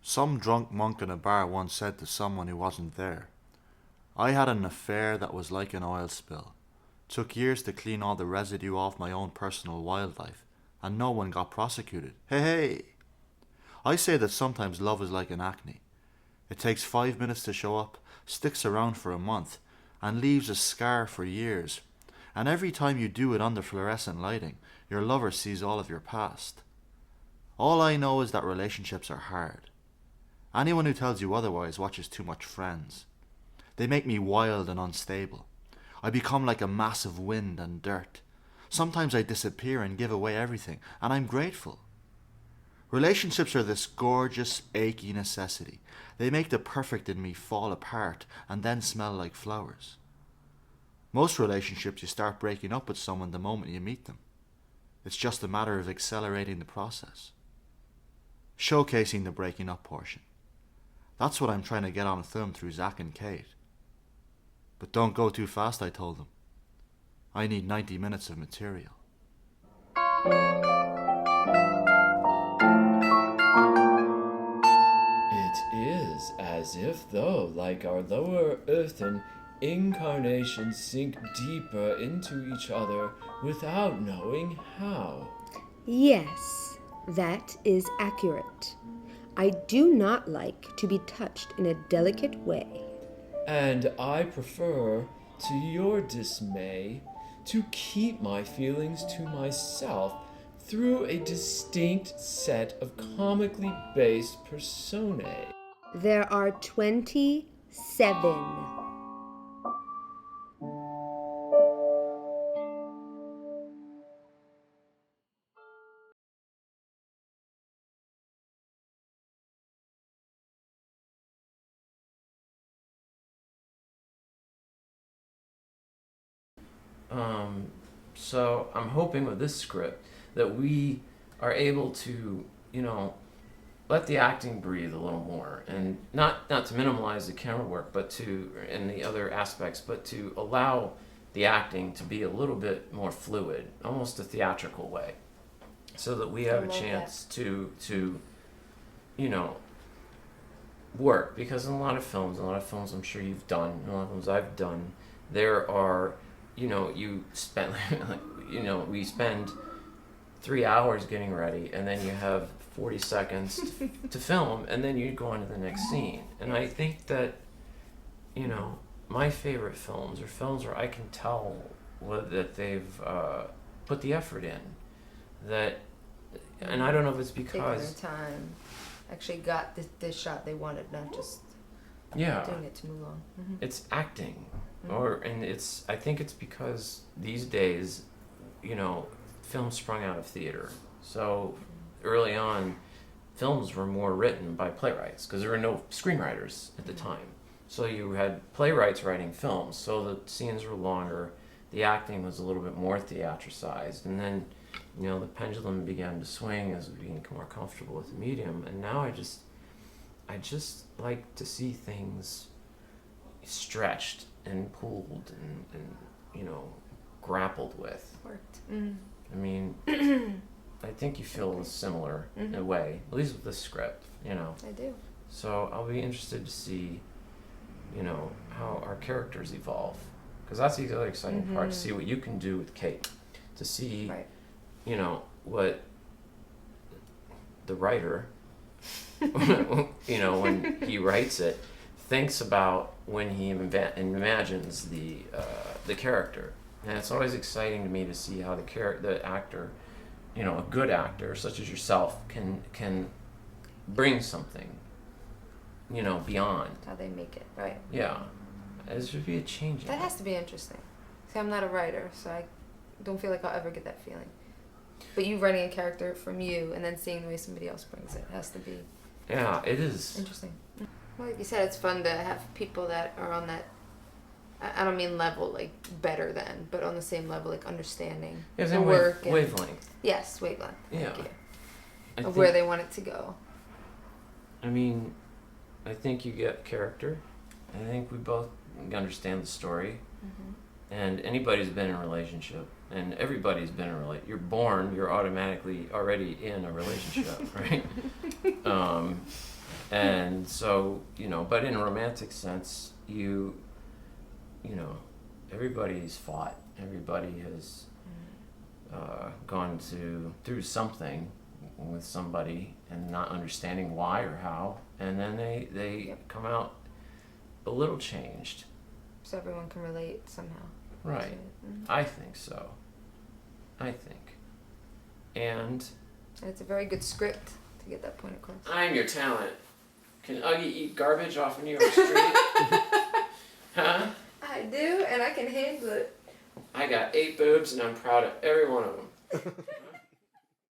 Some drunk monk in a bar once said to someone who wasn't there, I had an affair that was like an oil spill. Took years to clean all the residue off my own personal wildlife, and no one got prosecuted. Hey, hey! I say that sometimes love is like an acne. It takes 5 minutes to show up, sticks around for a month, and leaves a scar for years. And every time you do it under fluorescent lighting, your lover sees all of your past. All I know is that relationships are hard. Anyone who tells you otherwise watches too much Friends. They make me wild and unstable. I become like a mass of wind and dirt. Sometimes I disappear and give away everything, and I'm grateful. Relationships are this gorgeous, achy necessity. They make the perfect in me fall apart and then smell like flowers. Most relationships you start breaking up with someone the moment you meet them. It's just a matter of accelerating the process. Showcasing the breaking up portion. That's what I'm trying to get on film through Zach and Kate. But don't go too fast, I told them. I need 90 minutes of material. It is as if though, like our lower earthen incarnations sink deeper into each other without knowing how. Yes, that is accurate. I do not like to be touched in a delicate way. And I prefer, to your dismay, to keep my feelings to myself through a distinct set of comically based personae. There are 27. So I'm hoping with this script that we are able to, let the acting breathe a little more, and not to minimize the camera work, but to and the other aspects, but to allow the acting to be a little bit more fluid, almost a theatrical way, so that we have a chance to work. Because in a lot of films I'm sure you've done, a lot of films I've done, there are, you spend, we spend 3 hours getting ready, and then you have 40 seconds to film, and then you go on to the next scene. And I think that, my favorite films are films where I can tell that they've put the effort in. That, and I don't know if it's because taking their time, actually got the shot they wanted, not just doing it to move on. Mm-hmm. It's acting. I think it's because these days, film sprung out of theater. So early on, films were more written by playwrights because there were no screenwriters at the time. So you had playwrights writing films, so the scenes were longer, the acting was a little bit more theatricized, and then, the pendulum began to swing as we became more comfortable with the medium, and now I just like to see things stretched and pulled and grappled with. Worked. I mean, I think you feel similar in a way, at least with this script, I do. So I'll be interested to see, how our characters evolve, because that's the other exciting part, to see what you can do with Kate, to see, what the writer, when he writes it, thinks about when he imagines the character. And it's always exciting to me to see how the actor, a good actor such as yourself, can bring something, beyond. How they make it, right? Yeah, it should be a change. That has to be interesting. See, I'm not a writer, so I don't feel like I'll ever get that feeling. But you writing a character from you and then seeing the way somebody else brings it has to be. Yeah, it is Interesting. Well, like you said, it's fun to have people that are on that, I don't mean level, like better than, but on the same level, like understanding the work. Wavelength. Yes, wavelength. Yeah. Thank you. Of where they want it to go. I mean, I think you get character. I think we both understand the story. And anybody's been in a relationship, and everybody's been in a relationship. You're born, you're automatically already in a relationship, right? And so, but in a romantic sense, everybody's fought. Everybody has gone through something with somebody and not understanding why or how, and then they come out a little changed. So everyone can relate somehow. Right. Mm-hmm. I think so. And it's a very good script to get that point across. I'm your talent. Can Uggy eat garbage off of New York Street? Huh? I do, and I can handle it. I got 8 boobs, and I'm proud of every one of them.